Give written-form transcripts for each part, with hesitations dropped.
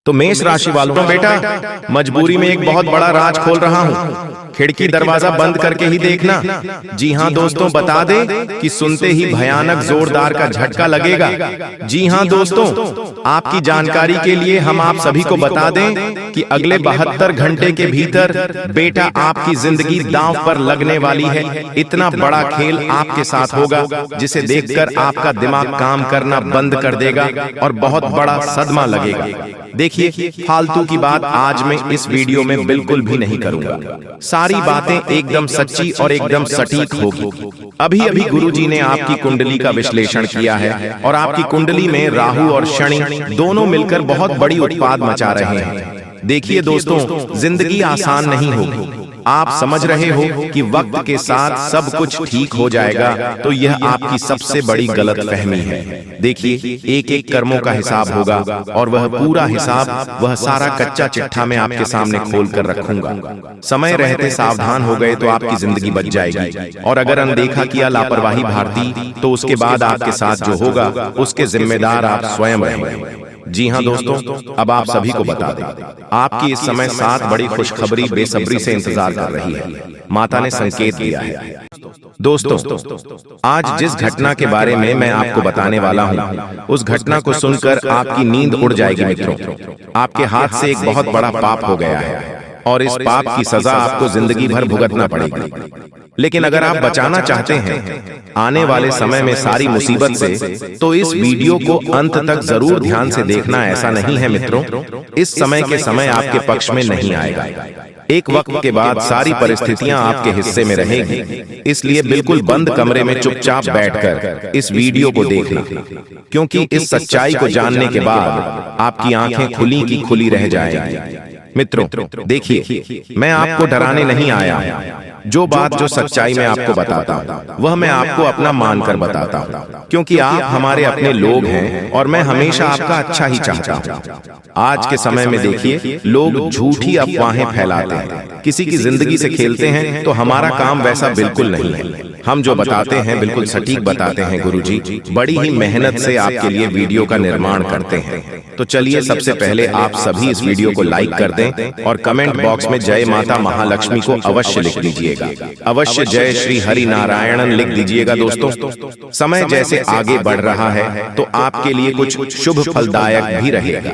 तो मेष राशि वालों, बेटा मजबूरी में एक बहुत बड़ा राज खोल रहा हूँ, खिड़की दरवाजा बंद करके ही देखना। जी हाँ दोस्तों, बता दें कि सुनते ही भयानक जोरदार का झटका लगेगा। जी हाँ दोस्तों, आपकी जानकारी के लिए हम आप सभी को बता दें कि अगले 72 घंटे के भीतर बेटा आपकी जिंदगी दांव पर लगने वाली है। इतना बड़ा खेल आपके साथ होगा जिसे देखकर आपका दिमाग काम करना बंद कर देगा और बहुत बड़ा सदमा लगेगा। देखिए, फालतू की बात आज मैं इस वीडियो में बिल्कुल भी नहीं करूंगा। सारी बातें एकदम सच्ची और एकदम सटीक होगी। अभी अभी गुरुजी ने आपकी कुंडली का विश्लेषण किया है और आपकी कुंडली में राहु और शनि दोनों मिलकर बहुत बड़ी उत्पाद मचा रहे हैं। देखिए दोस्तों, जिंदगी आसान नहीं होगी। आप समझ रहे हो कि वक्त के साथ सब कुछ ठीक हो जाएगा, तो यह आपकी सबसे बड़ी गलतफहमी है। देखिए, एक एक कर्मों का हिसाब होगा और वह पूरा हिसाब, वह सारा कच्चा चिट्ठा मैं आपके सामने खोल कर रखूंगा। समय रहते सावधान हो गए तो आपकी जिंदगी बच जाएगी, और अगर अनदेखा किया, लापरवाही भारती, तो उसके बाद आपके साथ जो होगा उसके जिम्मेदार आप स्वयं रहेंगे। जी हाँ दोस्तों, अब आप सभी को बता दें, आपकी इस समय 7 बड़ी खुशखबरी बेसब्री से इंतजार कर रही है। माता ने संकेत दिया है। दोस्तों, आज जिस घटना के बारे में मैं आपको बताने वाला हूँ, उस घटना को सुनकर आपकी नींद उड़ जाएगी मित्रों। आपके हाथ से एक बहुत बड़ा पाप हो गया है और इस पाप की सजा आपको जिंदगी भर भुगतना पड़ेगी। लेकिन अगर आप बचाना चाहते हैं आने वाले समय में सारी मुसीबत से, तो इस वीडियो को अंत तक जरूर ध्यान से देखना। ऐसा नहीं है मित्रों, इस समय के समय आपके पक्ष में नहीं आएगा। एक वक्त के बाद सारी परिस्थितियां आपके हिस्से में रहेंगी। इसलिए बिल्कुल बंद कमरे में चुपचाप बैठकर इस वीडियो को देखना, क्योंकि इस सच्चाई को जानने के बाद आपकी आंखें खुली की खुली रह जाएंगी। मित्रों देखिए, मैं आपको डराने नहीं आया। जो बात, जो सच्चाई मैं आपको बताता हूँ, वह मैं आपको अपना मानकर बताता हूँ, क्योंकि आप हमारे अपने लोग हैं और मैं हमेशा आपका अच्छा ही चाहता हूँ। आज के समय में देखिए, लोग झूठी अफवाहें फैलाते हैं, किसी की जिंदगी से खेलते हैं, तो हमारा काम वैसा बिल्कुल नहीं है। हम जो बताते हैं बिल्कुल सटीक बताते हैं। गुरुजी बड़ी ही मेहनत से आपके लिए वीडियो का निर्माण करते हैं। तो चलिए, सबसे पहले आप सभी इस वीडियो को लाइक कर दें और कमेंट बॉक्स में जय माता महालक्ष्मी को अवश्य लिख दीजिएगा। अवश्य जय श्री हरि नारायणन लिख दीजिएगा। दोस्तों, समय जैसे आगे बढ़ रहा है तो आपके लिए कुछ शुभ फलदायक भी रहेगा,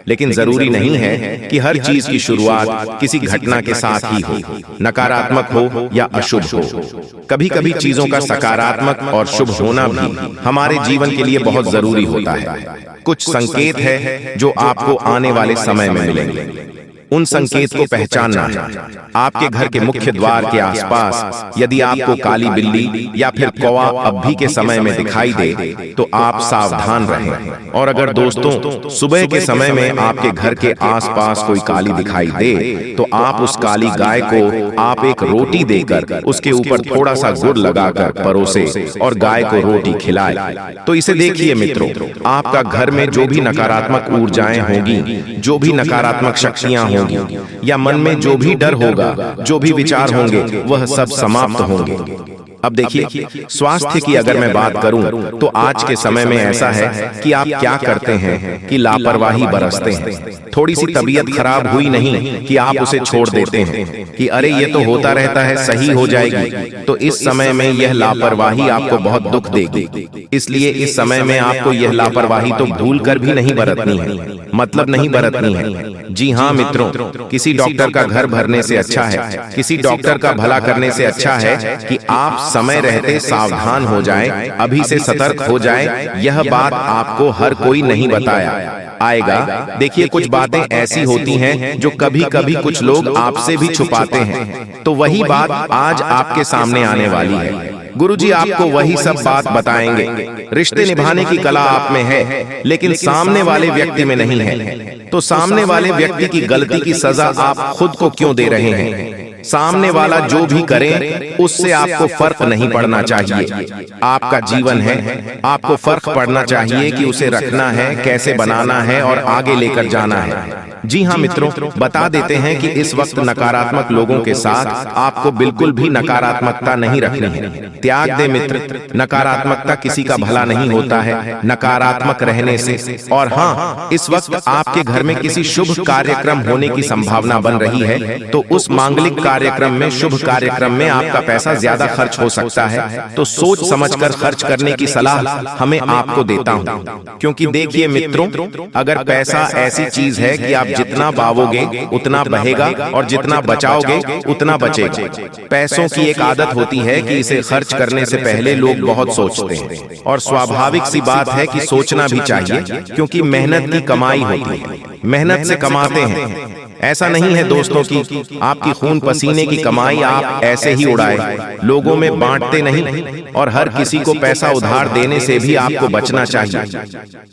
लेकिन जरूरी नहीं है कि हर चीज की शुरुआत किसी घटना के साथ ही हो, नकारात्मक हो या अशुभ हो। कभी कभी चीजों का सकारात्मक और शुभ होना भी हमारे जीवन के लिए बहुत जरूरी होता है। कुछ संकेत है जो आपको आने वाले समय में मिलेंगे। उन संकेत को पहचानना है। आपके घर के मुख्य द्वार के आसपास यदि आपको काली बिल्ली या फिर कौवा अब भी के समय में दिखाई दे, तो आप सावधान रहें। और अगर दोस्तों सुबह के समय में आपके घर के आसपास कोई काली दिखाई दे, तो आप उस काली गाय को आप एक रोटी देकर उसके ऊपर थोड़ा सा गुड़ लगाकर परोसे और गाय को रोटी खिलाए। तो इसे देखिए मित्रों, आपका घर में जो भी नकारात्मक ऊर्जाएं होंगी, जो भी नकारात्मक शक्तियां होंगी, या मन में जो भी डर होगा, जो भी विचार होंगे, वह सब समाप्त होंगे। अब देखिए, स्वास्थ्य की अगर मैं बात करूं, तो आज के समय में ऐसा है कि आप क्या करते हैं कि लापरवाही बरसते हैं। थोड़ी सी तबीयत खराब हुई नहीं कि आप उसे छोड़ देते हैं कि अरे ये तो होता रहता है, सही हो जाएगी। तो इस समय में यह लापरवाही आपको बहुत दुख देगी। इसलिए इस समय में आपको यह लापरवाही तो भूल कर भी नहीं बरतनी है, मतलब नहीं बरतनी है। जी हाँ मित्रों, किसी डॉक्टर का घर भरने से अच्छा है, किसी डॉक्टर का भला करने से अच्छा है कि आप समय रहते सावधान हो जाएं, अभी से सतर्क हो जाएं। यह बात आपको हर कोई नहीं बताया आएगा। देखिए, कुछ बातें ऐसी होती हैं जो कभी कभी कुछ लोग आपसे भी छुपाते हैं, तो वही बात आज आपके सामने आने वाली है। गुरुजी आपको वही सब बात बताएंगे। रिश्ते निभाने की कला आप में है, लेकिन सामने वाले व्यक्ति में नहीं है। तो सामने वाले व्यक्ति की गलती की सजा आप खुद को क्यों दे रहे हैं? सामने वाला जो भी करे उससे आपको फर्क नहीं पड़ना चाहिए। आपका जीवन है, आपको फर्क पड़ना चाहिए कि उसे रखना है, कैसे बनाना है और आगे लेकर जाना है। जी हाँ मित्रों, बता देते हैं कि इस वक्त नकारात्मक लोगों के साथ आपको बिल्कुल भी नकारात्मकता नहीं रखनी है। त्याग दे मित्र, नकारात्मकता किसी का भला नहीं होता है नकारात्मक रहने से। और हाँ, इस वक्त आपके घर में किसी शुभ कार्यक्रम होने की संभावना बन रही है, तो उस मांगलिक कार्यक्रम में, शुभ कार्यक्रम में आपका पैसा ज्यादा खर्च हो सकता है। तो सोच समझकर खर्च करने की सलाह हमें आपको देता हूँ, क्योंकि देखिए मित्रों, अगर पैसा ऐसी चीज है कि आप जितना बावोगे उतना बहेगा और जितना बचाओगे उतना बचेगा। पैसों की एक आदत होती है कि इसे खर्च करने से पहले लोग बहुत सोचते हैं, और स्वाभाविक सी बात है कि सोचना भी चाहिए, क्योंकि मेहनत की कमाई होती है, मेहनत से कमाते हैं। ऐसा नहीं है दोस्तों कि आपकी खून पसीने की कमाई आप ऐसे ही उड़ाए, लोगों में बांटते नहीं, और हर किसी को पैसा उधार देने से भी आपको बचना चाहिए।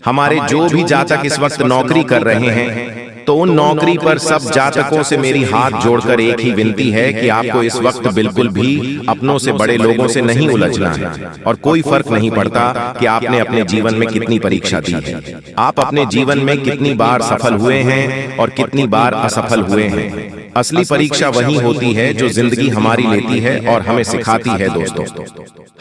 हमारे जो भी जातक इस वक्त नौकरी कर रहे हैं, तो उन नौकरी पर सब जातकों से मेरी हाथ जोड़कर एक ही विनती है कि आपको इस वक्त बिल्कुल भी अपनों से बड़े लोगों से नहीं उलझना है। और कोई फर्क नहीं पड़ता कि आपने अपने जीवन में कितनी परीक्षा दी है, आप अपने जीवन में कितनी बार सफल हुए हैं और कितनी बार असफल हुए हैं। असली परीक्षा वही होती है जो जिंदगी हमारी लेती है और हमें सिखाती है। दोस्तों,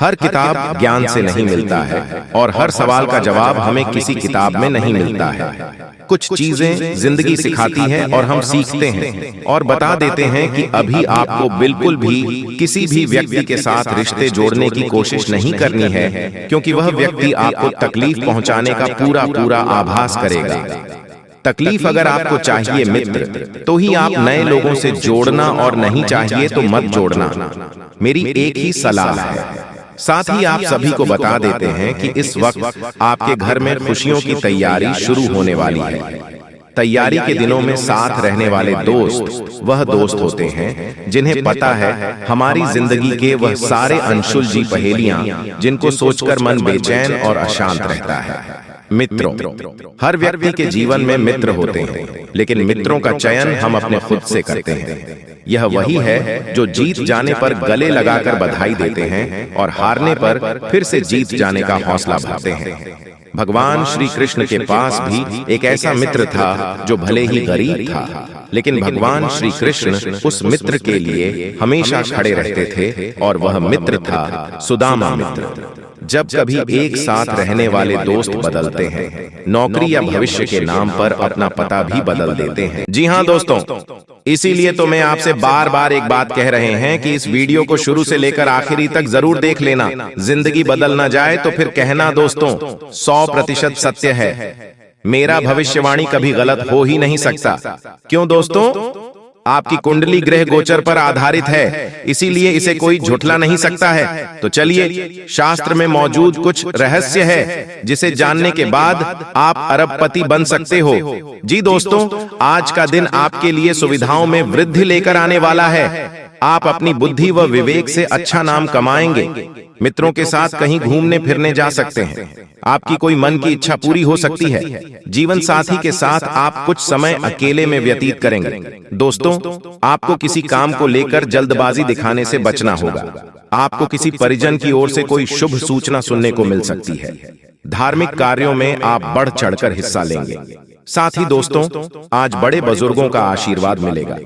हर किताब ज्ञान से नहीं मिलता है, और हर सवाल का जवाब हमें किसी किताब में नहीं मिलता है। कुछ चीजें जिंदगी सिखाती है और हम सीखते हैं, और बता देते हैं कि अभी आपको बिल्कुल भी किसी भी व्यक्ति के साथ रिश्ते जोड़ने की कोशिश नहीं करनी है, क्योंकि वह व्यक्ति आपको तकलीफ पहुंचाने का पूरा पूरा आभास करेगा। तकलीफ अगर आपको चाहिए मित्र, तो ही आप नए लोगों से जोड़ना, और नहीं चाहिए तो मत जोड़ना। मेरी एक ही सलाह है। साथ ही आप सभी को बता देते हैं कि इस वक्त आपके घर में खुशियों की तैयारी शुरू होने वाली है। तैयारी के दिनों में साथ रहने वाले दोस्त वह दोस्त होते हैं जिन्हें पता है हमारी जिंदगी के वह सारे अनसुलझी पहेलियां, जिनको सोचकर मन बेचैन और अशांत रहता है। मित्रों, हर व्यक्ति के जीवन में मित्र होते हैं, लेकिन मित्रों का चयन हम अपने खुद से करते हैं। यह वही है जो जीत जाने पर गले लगाकर बधाई देते हैं, और हारने पर फिर से जीत जाने का हौसला भरते हैं। भगवान श्री कृष्ण के पास भी एक ऐसा मित्र था जो भले ही गरीब था, लेकिन भगवान श्री कृष्ण उस मित्र के लिए हमेशा खड़े रहते थे, और वह मित्र था सुदामा मित्र। जब कभी एक साथ रहने वाले दोस्त बदलते हैं, नौकरी या भविष्य के नाम पर अपना पता भी बदल देते हैं। जी हाँ दोस्तों, इसीलिए तो मैं आपसे बार बार एक बात कह रहे हैं कि इस वीडियो को शुरू से लेकर आखिरी तक जरूर देख लेना। जिंदगी बदल ना जाए तो फिर कहना दोस्तों 100% सत्य है। मेरा भविष्यवाणी कभी गलत हो ही नहीं सकता। क्यों दोस्तों? आपकी कुंडली ग्रह गोचर पर आधारित है, इसीलिए इसे कोई झुठला नहीं सकता है। तो चलिए, शास्त्र में मौजूद कुछ रहस्य है जिसे जानने के बाद आप अरबपति बन सकते हो। जी दोस्तों, आज का दिन आपके लिए सुविधाओं में वृद्धि लेकर आने वाला है। आप अपनी बुद्धि व विवेक से अच्छा नाम कमाएंगे। मित्रों के साथ कहीं घूमने फिरने जा सकते हैं। आपकी कोई मन की इच्छा पूरी हो सकती है। जीवन साथी के साथ आप कुछ समय अकेले में व्यतीत करेंगे। दोस्तों, आपको किसी काम को लेकर जल्दबाजी दिखाने से बचना होगा। आपको किसी परिजन की ओर से कोई शुभ सूचना सुनने को मिल सकती है। धार्मिक कार्यों में आप बढ़ चढ़कर हिस्सा लेंगे। साथ ही दोस्तों, आज बड़े बुजुर्गों का आशीर्वाद मिलेगा।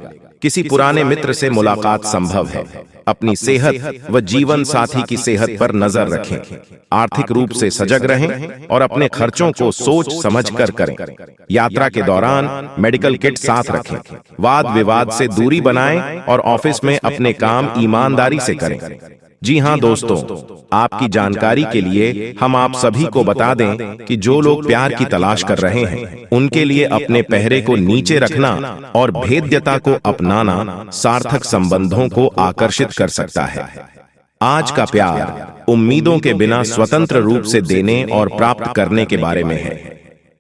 किसी पुराने मित्र से मुलाकात संभव है। अपनी सेहत व जीवन साथी की सेहत पर नजर रखें। आर्थिक रूप से सजग रहें और अपने खर्चों को सोच समझकर करें। यात्रा के दौरान मेडिकल किट साथ रखें। वाद विवाद से दूरी बनाएं और ऑफिस में अपने काम ईमानदारी से करें। जी हाँ दोस्तों, आपकी जानकारी के लिए हम आप सभी को बता दें कि जो लोग प्यार की तलाश कर रहे हैं, उनके लिए अपने पहरे को नीचे रखना और भेद्यता को अपनाना सार्थक संबंधों को आकर्षित कर सकता है। आज का प्यार उम्मीदों के बिना स्वतंत्र रूप से देने और प्राप्त करने के बारे में है।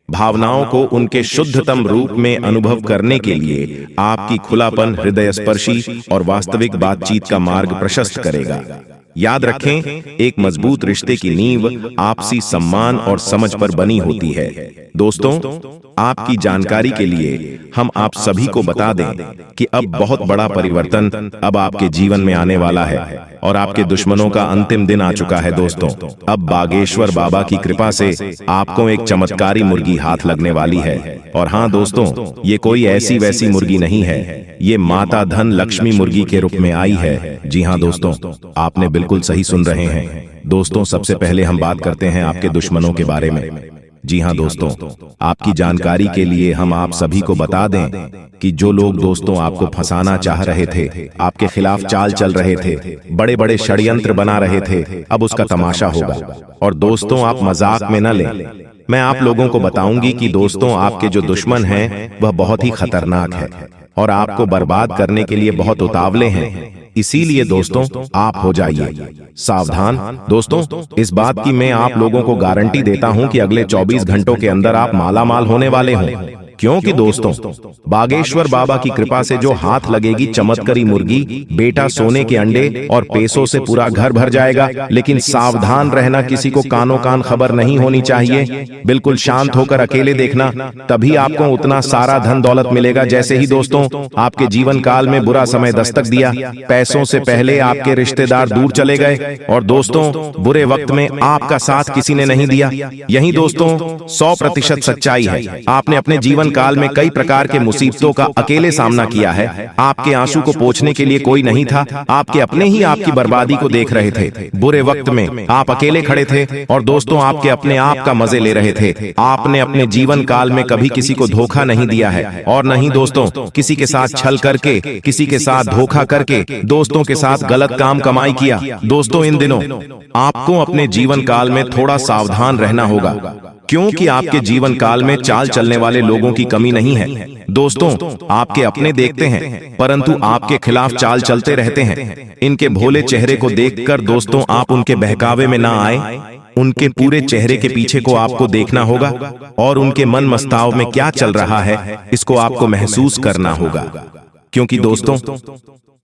भावनाओं को उनके शुद्धतम रूप में अनुभव करने के लिए आपकी खुलापन हृदय स्पर्शी और वास्तविक बातचीत का मार्ग प्रशस्त करेगा। याद रखें, एक मजबूत रिश्ते की नींव आपसी सम्मान और समझ पर बनी होती है। दोस्तों, आपकी जानकारी के लिए हम आप सभी को बता दें कि अब बहुत बड़ा परिवर्तन अब आपके जीवन में आने वाला है और आपके दुश्मनों का अंतिम दिन आ चुका है दोस्तों। अब बागेश्वर बाबा की कृपा से आपको एक चमत्कारी मुर्गी हाथ लगने वाली है। और हाँ दोस्तों, ये कोई ऐसी वैसी मुर्गी नहीं है, ये माता धन लक्ष्मी मुर्गी के रूप में आई है। जी हाँ दोस्तों, आपने बिल्कुल सही सुन रहे हैं। दोस्तों, सबसे पहले हम बात करते हैं आपके दुश्मनों के बारे में। जी हाँ दोस्तों, आपकी जानकारी के लिए हम आप सभी को बता दें कि जो लोग दोस्तों आपको फंसाना चाह रहे थे, आपके खिलाफ चाल चल रहे थे, बड़े बड़े षड्यंत्र बना रहे थे, अब उसका तमाशा होगा। और दोस्तों, आप मजाक में न लें। मैं आप लोगों को बताऊंगी कि दोस्तों आपके जो दुश्मन हैं वह बहुत ही खतरनाक है और आपको बर्बाद करने के लिए बहुत उतावले हैं। इसीलिए दोस्तों आप हो जाइए सावधान। दोस्तों, इस बात की मैं आप लोगों को गारंटी देता हूं कि अगले 24 घंटों के अंदर आप मालामाल होने वाले हों, क्योंकि दोस्तों बागेश्वर बाबा की कृपा से जो हाथ लगेगी चमत्कारी मुर्गी, बेटा सोने के अंडे और पैसों से पूरा घर भर जाएगा। लेकिन सावधान रहना, किसी को कानों कान खबर नहीं होनी चाहिए। बिल्कुल शांत होकर अकेले देखना, तभी आपको उतना सारा धन दौलत मिलेगा। जैसे ही दोस्तों आपके जीवन काल में बुरा समय दस्तक दिया, पैसों से पहले आपके रिश्तेदार दूर चले गए और दोस्तों बुरे वक्त में आपका साथ किसी ने नहीं दिया। यही दोस्तों 100% सच्चाई है। आपने अपने जीवन काल में कई प्रकार के मुसीबतों का अकेले सामना किया है। आपके आंसू को पोंछने के लिए कोई नहीं था, आपके अपने ही आपकी बर्बादी को देख रहे थे। बुरे वक्त में आप अकेले खड़े थे और दोस्तों आपके अपने आप का मजे ले रहे थे। आपने अपने जीवन काल में कभी किसी को धोखा नहीं दिया है और नहीं दोस्तों किसी के साथ छल करके, किसी के साथ धोखा करके दोस्तों के साथ गलत काम कमाई किया। दोस्तों, इन दिनों आपको अपने जीवन काल में थोड़ा सावधान रहना होगा, क्योंकि आपके जीवन काल में चाल चलने वाले लोगों की कमी नहीं है। दोस्तों, आपके अपने देखते हैं परंतु आपके खिलाफ चाल चलते रहते हैं। इनके भोले चेहरे को देखकर दोस्तों आप उनके बहकावे में ना आए। उनके पूरे चेहरे के पीछे को आपको देखना होगा और उनके मन मस्ताव में क्या चल रहा है इसको आपको महसूस करना होगा। क्योंकि दोस्तों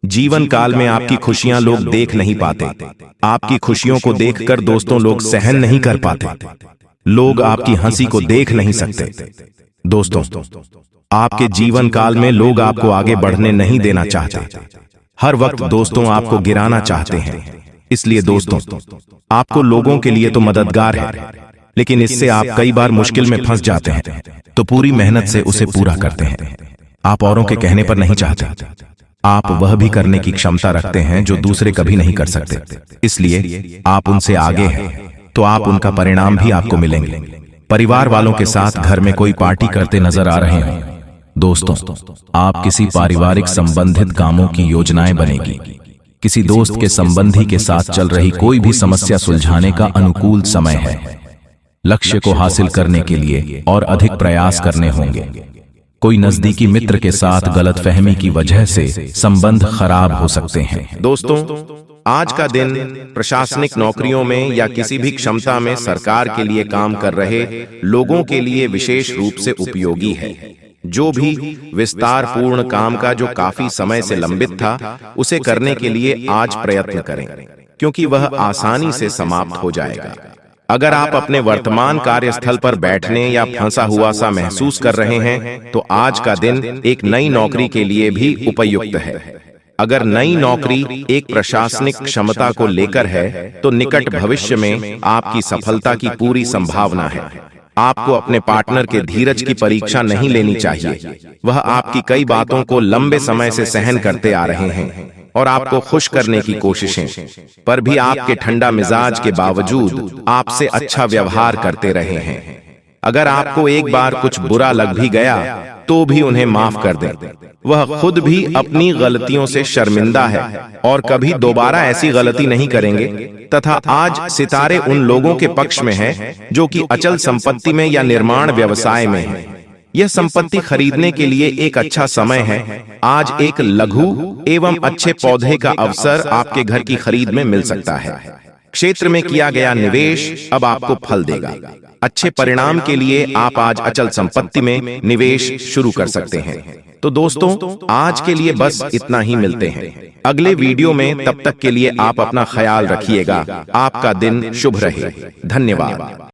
जीवन काल में आपकी खुशियां लोग देख नहीं पाते। आपकी खुशियों को देखकर दोस्तों लोग सहन नहीं कर पाते। लोग आपकी हंसी को देख नहीं सकते। दोस्तों, आपके जीवन काल में लोग आपको आगे बढ़ने नहीं देना चाहते। हर वक्त दोस्तों आपको गिराना चाहते हैं। इसलिए दोस्तों आपको लोगों के लिए तो मददगार है, लेकिन इससे आप कई बार मुश्किल में फंस जाते हैं, तो पूरी मेहनत से उसे पूरा करते हैं। आप औरों के कहने पर नहीं चाहते। आप वह भी करने की क्षमता रखते हैं जो दूसरे कभी नहीं कर सकते। इसलिए आप उनसे आगे हैं, तो आप उनका परिणाम भी आपको मिलेंगे। परिवार वालों के साथ घर में कोई पार्टी करते नजर आ रहे हैं। दोस्तों, आप किसी पारिवारिक संबंधित कामों की योजनाएं बनेगी। किसी दोस्त के संबंधी के साथ चल रही कोई भी समस्या सुलझाने का अनुकूल समय है। लक्ष्य को हासिल करने के लिए और अधिक प्रयास करने होंगे। कोई नजदीकी मित्र के साथ गलतफहमी की वजह से संबंध खराब हो सकते हैं। दोस्तों, आज का दिन प्रशासनिक नौकरियों में या किसी भी क्षमता में सरकार के लिए काम कर रहे लोगों के लिए विशेष रूप से उपयोगी है। जो भी विस्तार पूर्ण काम का जो काफी समय से लंबित था, उसे करने के लिए आज प्रयत्न करें, क्योंकि वह आसानी से समाप्त हो जाएगा। अगर आप अपने वर्तमान कार्यस्थल पर बैठने या फंसा हुआ सा महसूस कर रहे हैं, तो आज का दिन एक नई नौकरी के लिए भी उपयुक्त है। अगर नई नौकरी एक प्रशासनिक क्षमता को लेकर है, तो निकट भविष्य में आपकी सफलता की पूरी संभावना है। आपको अपने पार्टनर के धीरज की परीक्षा नहीं लेनी चाहिए। वह आपकी कई बातों को लंबे समय से सहन करते आ रहे हैं और आपको खुश करने की कोशिशें, पर भी आपके ठंडा मिजाज के बावजूद आपसे अच्छा व्यवहार करते रहे हैं। अगर आपको एक बार कुछ बुरा लग भी गया, तो भी उन्हें माफ कर दें। वह खुद भी अपनी गलतियों से शर्मिंदा है और कभी दोबारा ऐसी गलती नहीं करेंगे। तथा आज सितारे उन लोगों के पक्ष में हैं जो कि अचल संपत्ति में या निर्माण व्यवसाय में हैं। यह संपत्ति खरीदने के लिए एक अच्छा समय है। आज एक लघु एवं अच्छे पौधे का अवसर आपके घर की खरीद में मिल सकता है। क्षेत्र में किया गया निवेश अब आपको फल देगा। अच्छे परिणाम के लिए आप आज अचल संपत्ति में निवेश शुरू कर सकते हैं। तो दोस्तों, आज के लिए बस इतना ही। मिलते हैं अगले वीडियो में। तब तक के लिए आप अपना ख्याल रखिएगा। आपका दिन शुभ रहे। धन्यवाद।